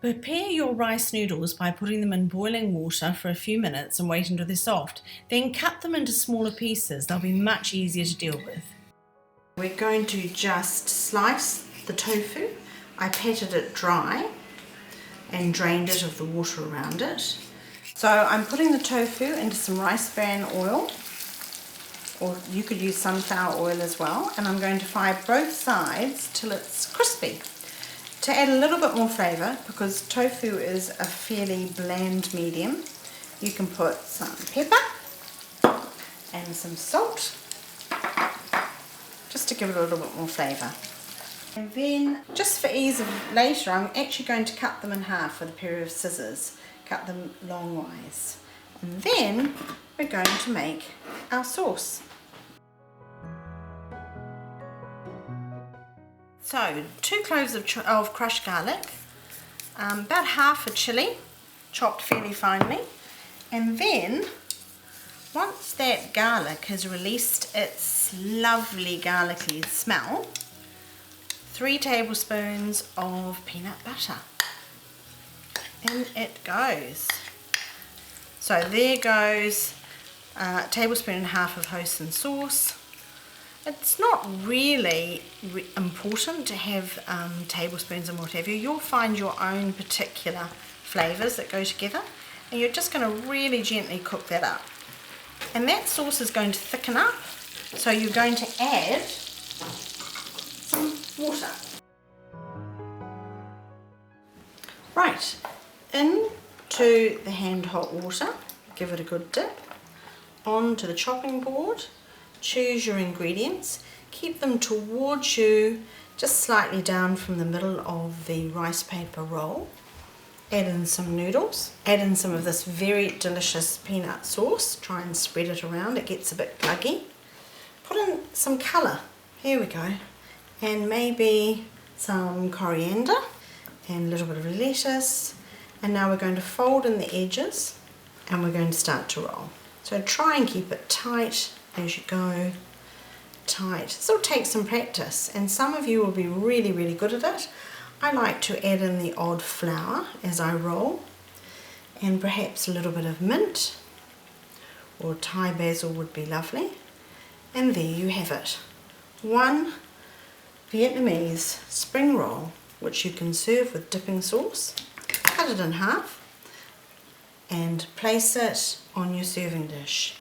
Prepare your rice noodles by putting them in boiling water for a few minutes and wait until they're soft. Then cut them into smaller pieces. They'll be much easier to deal with. We're going to just slice the tofu. I patted it dry and drained it of the water around it. So I'm putting the tofu into some rice bran oil, or you could use sunflower oil as well, and I'm going to fry both sides till it's crispy. To add a little bit more flavour, because tofu is a fairly bland medium, you can put some pepper and some salt, just to give it a little bit more flavour. And then, just for ease of later, I'm actually going to cut them in half with a pair of scissors, cut them longwise. And then we're going to make our sauce. So, 2 cloves of crushed garlic, about half a chilli, chopped fairly finely, and then once that garlic has released its lovely garlicky smell, 3 tablespoons of peanut butter. In it goes. So there goes a tablespoon and a half of hoisin sauce. It's not really important to have tablespoons and what have you. You'll find your own particular flavours that go together, and you're just going to really gently cook that up. And that sauce is going to thicken up, so you're going to add some water. Right, into the hand hot water, give it a good dip, onto the chopping board. Choose your ingredients, keep them towards you, just slightly down from the middle of the rice paper roll. Add in some noodles, add in some of this very delicious peanut sauce, try and spread it around, it gets a bit gluggy. Put in some colour, here we go, and maybe some coriander and a little bit of lettuce. And now we're going to fold in the edges and we're going to start to roll. So try and keep it tight as you go, tight. This will take some practice, and some of you will be really good at it. I like to add in the odd flour as I roll, and perhaps a little bit of mint or Thai basil would be lovely. And there you have it, one Vietnamese spring roll, which you can serve with dipping sauce. Cut it in half and place it on your serving dish.